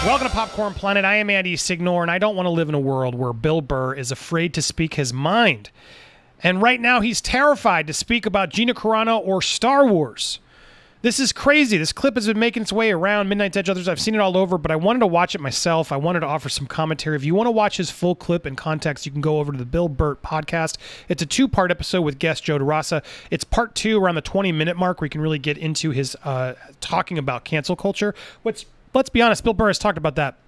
Welcome to Popcorn Planet. I am Andy Signore, and I don't want to live in a world where Bill Burr is afraid to speak his mind. And right now, he's terrified to speak about Gina Carano or Star Wars. This is crazy. This clip has been making its way around Midnight's Edge. Others, I've seen it all over, but I wanted to watch it myself. I wanted to offer some commentary. If you want to watch his full clip in context, you can go over to the Bill Bert Podcast. It's a two-part episode with guest Joe DeRosa. It's part two around the 20-minute mark where you can really get into his talking about cancel culture. Let's be honest, Bill Burr has talked about that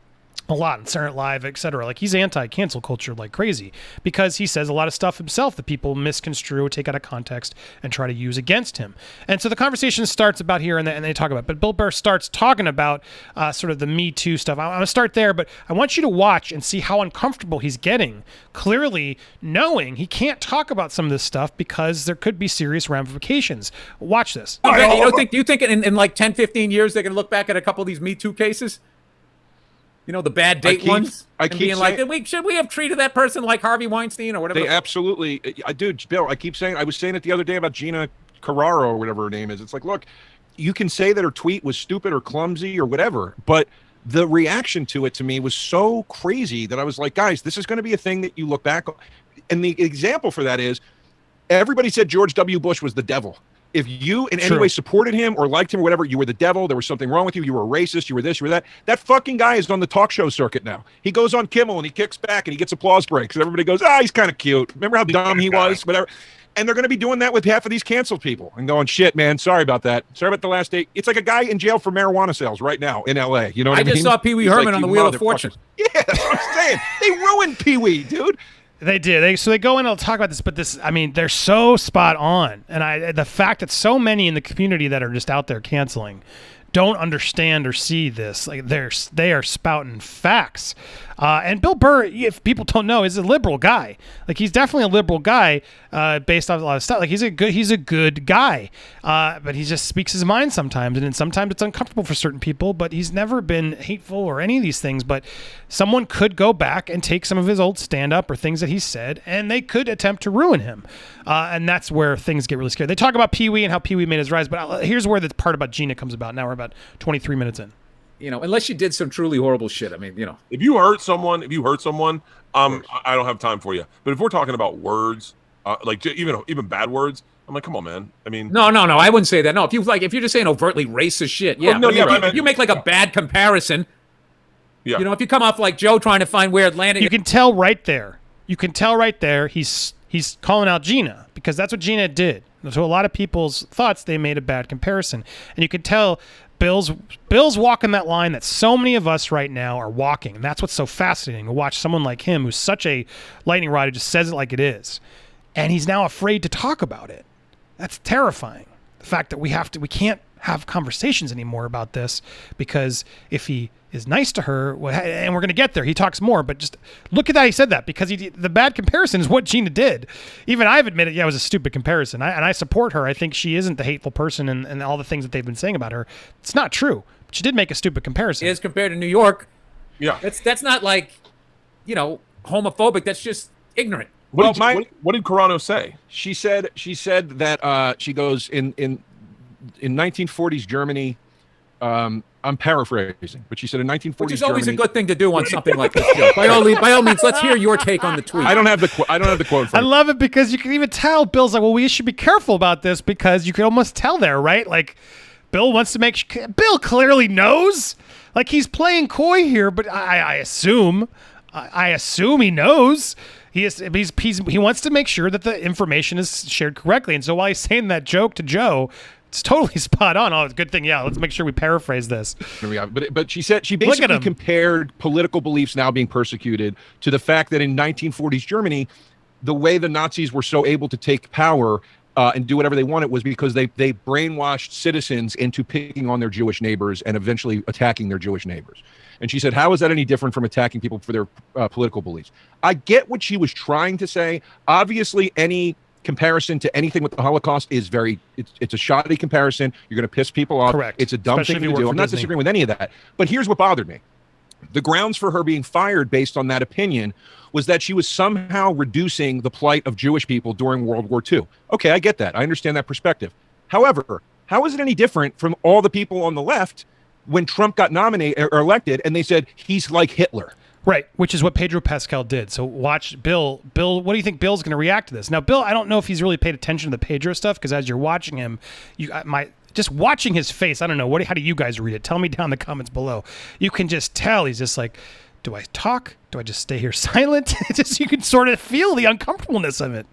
a lot in Saturday Night Live, etc. Like, he's anti-cancel culture like crazy because he says a lot of stuff himself that people misconstrue, take out of context, and try to use against him. And so the conversation starts about here, and they talk about it. But Bill Burr starts talking about sort of the Me Too stuff. I'm going to start there, but I want you to watch and see how uncomfortable he's getting, clearly knowing he can't talk about some of this stuff because there could be serious ramifications. Watch this. Do you think in like 10, 15 years they're going to look back at a couple of these Me Too cases? You know, the bad date ones? I keep saying, like, should we have treated that person like Harvey Weinstein or whatever? They absolutely, dude, Bill, I keep saying, I was saying it the other day about Gina Carano or whatever her name is. It's like, look, you can say that her tweet was stupid or clumsy or whatever, but the reaction to it to me was so crazy that I was like, guys, this is going to be a thing that you look back on. And the example for that is everybody said George W. Bush was the devil. If you in any way supported him or liked him or whatever, you were the devil. There was something wrong with you. You were a racist. You were this, you were that. That fucking guy is on the talk show circuit now. He goes on Kimmel and he kicks back and he gets applause breaks. And everybody goes, he's kind of cute. Remember how dumb he was? Whatever. And they're going to be doing that with half of these canceled people and going, shit, man, sorry about that. Sorry about the last date. It's like a guy in jail for marijuana sales right now in L.A. You know what I mean? I just saw Pee Wee Herman on the Wheel of Fortune. Yeah, that's what I'm saying. They ruined Pee Wee, dude. They did. So they go in and talk about this, but they're so spot on. And the fact that so many in the community that are just out there canceling don't understand or see this, like they are spouting facts. And Bill Burr, if people don't know, is a liberal guy. Like, he's definitely a liberal guy based off a lot of stuff. Like, he's a good guy, but he just speaks his mind sometimes, and then sometimes it's uncomfortable for certain people. But he's never been hateful or any of these things. But someone could go back and take some of his old stand-up or things that he said, and they could attempt to ruin him. And that's where things get really scary. They talk about Pee Wee and how Pee Wee made his rise, but here's where the part about Gina comes about. Now we're about 23 minutes in. You know, unless you did some truly horrible shit. I mean, you know. If you hurt someone, I don't have time for you. But if we're talking about words, like even bad words, I'm like, come on, man. I mean, no, I wouldn't say that. No, if you're just saying overtly racist shit, yeah. If you make like a bad comparison, you know, if you come off like Joe trying to find where Atlanta, you can tell right there. He's calling out Gina because that's what Gina did. So a lot of people's thoughts, they made a bad comparison, and you can tell. Bill's walking that line that so many of us right now are walking. And that's what's so fascinating to watch someone like him who's such a lightning rod who just says it like it is. And he's now afraid to talk about it. That's terrifying. The fact that we can't have conversations anymore about this because if he is nice to her, and we're going to get there, he talks more, but just look at that. He said that because the bad comparison is what Gina did. Even I've admitted, it was a stupid comparison. And I support her. I think she isn't the hateful person and all the things that they've been saying about her. It's not true. But she did make a stupid comparison. As compared to New York. Yeah. That's not like, you know, homophobic. That's just ignorant. What did Carano say? She said that she goes in 1940s Germany. I'm paraphrasing, but she said in 1940s Which is always Germany, a good thing to do on something like this, Joe. By all means, let's hear your take on the tweet. I don't have the quote. I love it because you can even tell Bill's like, well, we should be careful about this because you can almost tell there, right? Like, Bill wants to Bill clearly knows. Like, he's playing coy here, but I assume he knows. He wants to make sure that the information is shared correctly. And so while he's saying that joke to Joe, it's totally spot on. Oh, it's a good thing. Yeah, let's make sure we paraphrase this. But she said she basically compared political beliefs now being persecuted to the fact that in 1940s Germany, the way the Nazis were so able to take power and do whatever they wanted was because they brainwashed citizens into picking on their Jewish neighbors and eventually attacking their Jewish neighbors. And she said, how is that any different from attacking people for their political beliefs? I get what she was trying to say. Obviously, any comparison to anything with the Holocaust is it's a shoddy comparison. You're going to piss people off. Correct. It's a dumb thing to do. I'm not disagreeing with any of that. But here's what bothered me. The grounds for her being fired based on that opinion was that she was somehow reducing the plight of Jewish people during World War II. Okay, I get that. I understand that perspective. However, how is it any different from all the people on the left when Trump got nominated or elected, and they said he's like Hitler. Right, which is what Pedro Pascal did. So watch Bill. Bill, what do you think Bill's going to react to this? Now, Bill, I don't know if he's really paid attention to the Pedro stuff, because as you're watching him, just watching his face, I don't know. How do you guys read it? Tell me down in the comments below. You can just tell he's just like, do I talk? Do I just stay here silent? You can sort of feel the uncomfortableness of it.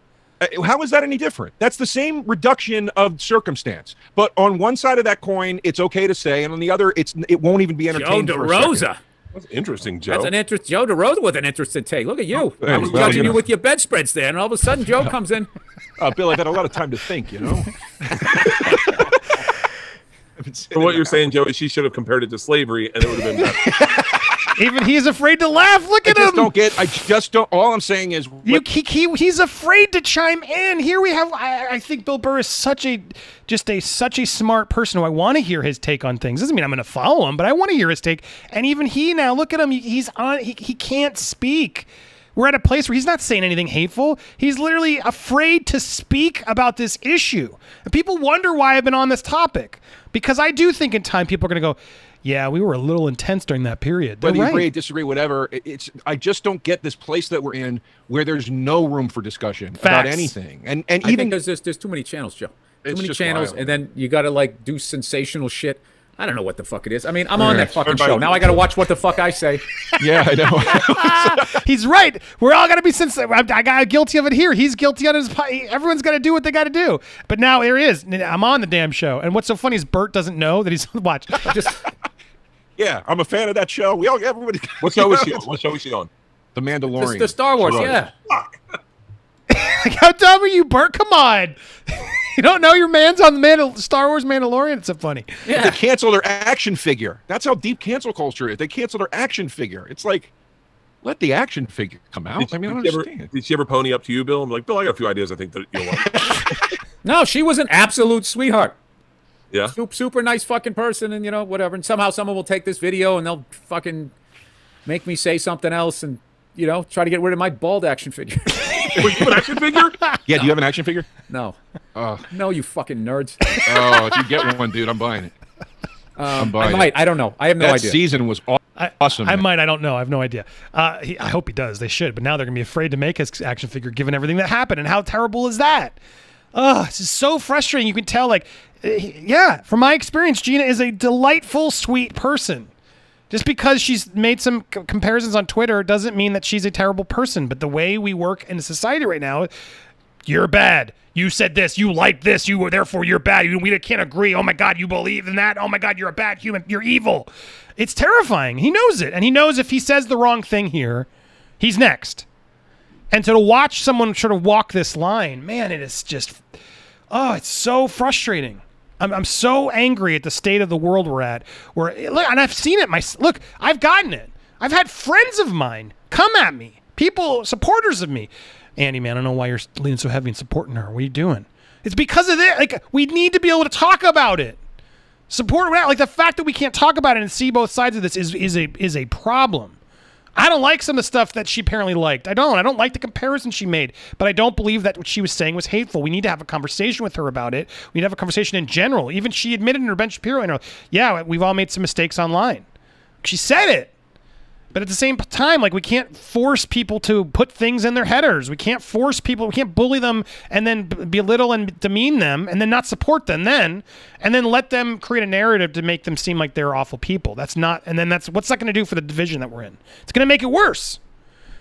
How is that any different? That's the same reduction of circumstance. But on one side of that coin, it's okay to say, and on the other, it won't even be entertained. Joe DeRosa. That's interesting, Joe. That's an interest. Joe DeRosa with an interesting take. Look at you. I was judging you with your bedspreads there, and all of a sudden Joe comes in. Bill, I've had a lot of time to think, you know. So what you're saying, Joe, is she should have compared it to slavery, and it would have been better. Even he's afraid to laugh. Look at him. I just don't. All I'm saying is, he's afraid to chime in. Here we have. I think Bill Burr is such a smart person who I want to hear his take on things. Doesn't mean I'm going to follow him, but I want to hear his take. And even he now, look at him. He's on. He can't speak. We're at a place where he's not saying anything hateful. He's literally afraid to speak about this issue. And people wonder why I've been on this topic, because I do think in time people are going to go, yeah, we were a little intense during that period. Whether you agree, disagree, whatever, I just don't get this place that we're in where there's no room for discussion about anything. And even because there's too many channels, Joe. Too many channels, wild. And then you got to do sensational shit. I don't know what the fuck it is. I mean, I'm on that fucking show. Now I got to watch what the fuck I say. Yeah, I know. He's right. We're all got to be sensitive. I got guilty of it here. He's guilty on his. Everyone's got to do what they got to do. But now there is. I'm on the damn show. And what's so funny is Bert doesn't know that he's on the watch. Yeah, I'm a fan of that show. Everybody. What show is she on? What show is she on? The Mandalorian. The Star Wars, yeah. How dumb are you, Bert? Come on. You don't know your man's on the Star Wars Mandalorian? It's so funny. Yeah. They cancel their action figure. That's how deep cancel culture is. They cancel their action figure. It's like, let the action figure come out. I don't understand. Did she ever pony up to you, Bill? I'm like, Bill, I got a few ideas I think that you'll like. No, she was an absolute sweetheart. Yeah. Super nice fucking person, and whatever. And somehow someone will take this video and they'll fucking make me say something else and, try to get rid of my bald action figure. Wait, you have an action figure? Yeah, do you have an action figure? No. No, you fucking nerds. Oh, if you get one, dude, I'm buying it. I might. I don't know. I have no idea. That season was awesome. I might. I don't know. I have no idea. I hope he does. They should. But now they're going to be afraid to make his action figure given everything that happened. And how terrible is that? This is so frustrating. You can tell, from my experience, Gina is a delightful, sweet person. Just because she's made some comparisons on Twitter doesn't mean that she's a terrible person. But the way we work in society right now, you're bad. You said this. You like this. Therefore you're bad. We can't agree. Oh my God, you believe in that. Oh my God, you're a bad human. You're evil. It's terrifying. He knows it, and he knows if he says the wrong thing here, he's next. And to watch someone sort of walk this line, man, it is just, it's so frustrating. I'm so angry at the state of the world we're at. And I've seen it. Look, I've gotten it. I've had friends of mine come at me, supporters of me. Andy, man, I don't know why you're leaning so heavy and supporting her. What are you doing? It's because of this. We need to be able to talk about it. Support, the fact that we can't talk about it and see both sides of this is a problem. I don't like some of the stuff that she apparently liked. I don't like the comparison she made, but I don't believe that what she was saying was hateful. We need to have a conversation with her about it. We need to have a conversation in general. Even she admitted in her Ben Shapiro interview, yeah, we've all made some mistakes online. She said it. But at the same time, we can't force people to put things in their headers. We can't force people. We can't bully them and then belittle and demean them and then not support them and then let them create a narrative to make them seem like they're awful people. What's that going to do for the division that we're in? It's going to make it worse.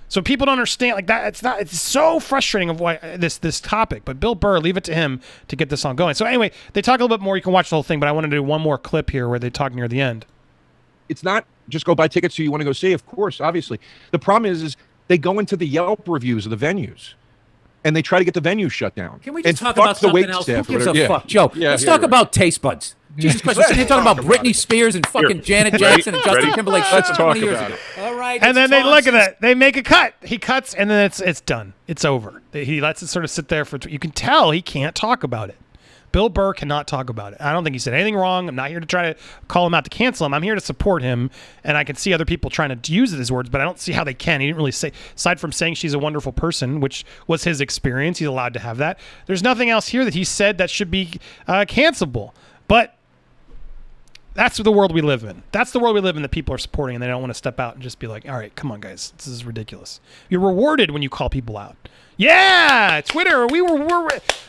So people don't understand that. It's so frustrating of why this topic. But Bill Burr, leave it to him to get this on going. So anyway, they talk a little bit more. You can watch the whole thing, but I want to do one more clip here where they talk near the end. It's not just go buy tickets who you want to go see. Of course, obviously. The problem is they go into the Yelp reviews of the venues and they try to get the venue shut down. Can we just talk about something else? Who gives a fuck? Joe, let's talk about taste buds. Jesus Christ, we're sitting here talking about Britney Spears and fucking Janet Jackson and Justin Timberlake. Let's talk about it. All right. And then they look at it. They make a cut. He cuts, and then it's done. It's over. He lets it sort of sit there you can tell he can't talk about it. Bill Burr cannot talk about it. I don't think he said anything wrong. I'm not here to try to call him out to cancel him. I'm here to support him, and I can see other people trying to use his words, but I don't see how they can. He didn't really say, aside from saying she's a wonderful person, which was his experience. He's allowed to have that. There's nothing else here that he said that should be cancelable. But That's the world we live in. That's the world we live in that people are supporting, and they don't want to step out and just be like, all right, come on, guys. This is ridiculous. You're rewarded when you call people out. Yeah, Twitter.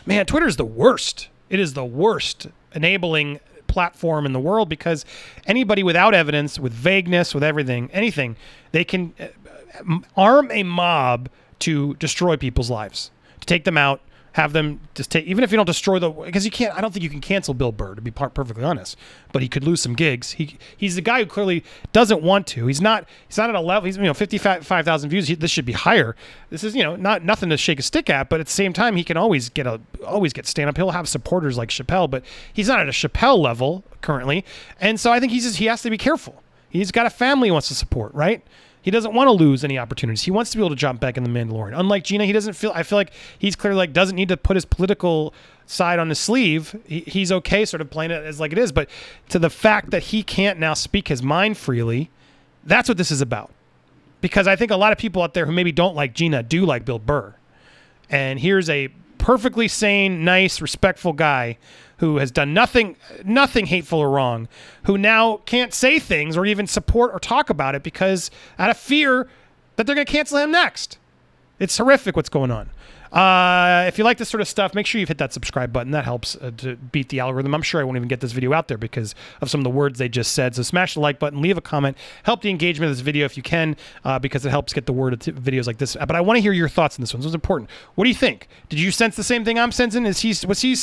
Man, Twitter's the worst. It is the worst enabling platform in the world because anybody without evidence, with vagueness, with anything, they can arm a mob to destroy people's lives, to take them out, have them just take, even if you don't destroy because you can't, I don't think you can cancel Bill Burr, to be perfectly honest, but he could lose some gigs. He's the guy who clearly doesn't want to. He's not at a level, he's, 55,000 views. This should be higher. This is, nothing to shake a stick at, but at the same time, he can always get stand up. He'll have supporters like Chappelle, but he's not at a Chappelle level currently. And so I think he has to be careful. He's got a family he wants to support, right? He doesn't want to lose any opportunities. He wants to be able to jump back in the Mandalorian. Unlike Gina, I feel like he's clearly doesn't need to put his political side on his sleeve. He's okay sort of playing it as like it is. But to the fact that he can't now speak his mind freely, that's what this is about. Because I think a lot of people out there who maybe don't like Gina do like Bill Burr. And here's a perfectly sane, nice, respectful guy who has done nothing hateful or wrong, who now can't say things or even support or talk about it because out of fear that they're going to cancel him next. It's horrific what's going on. If you like this sort of stuff, make sure you've hit that subscribe button. That helps to beat the algorithm. I'm sure I won't even get this video out there because of some of the words they just said. So smash the like button, leave a comment, help the engagement of this video if you can, because it helps get the word to videos like this. But I want to hear your thoughts on this one. This was important. What do you think? Did you sense the same thing I'm sensing? Was he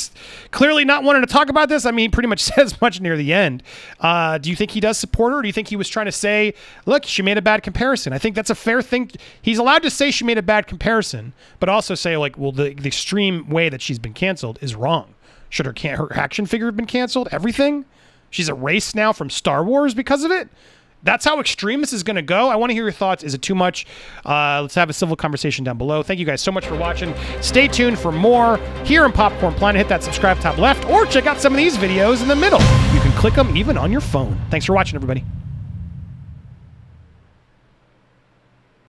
clearly not wanting to talk about this? I mean, he pretty much says much near the end. Do you think he does support her? Or do you think he was trying to say, look, she made a bad comparison? I think that's a fair thing. He's allowed to say she made a bad comparison, but also say, like, well, the extreme way that she's been canceled is wrong. Should her action figure have been canceled? Everything? She's erased now from Star Wars because of it? That's how extreme this is going to go? I want to hear your thoughts. Is it too much? Let's have a civil conversation down below. Thank you guys so much for watching. Stay tuned for more here in Popcorn Planet. Hit that subscribe top left or check out some of these videos in the middle. You can click them even on your phone. Thanks for watching, everybody.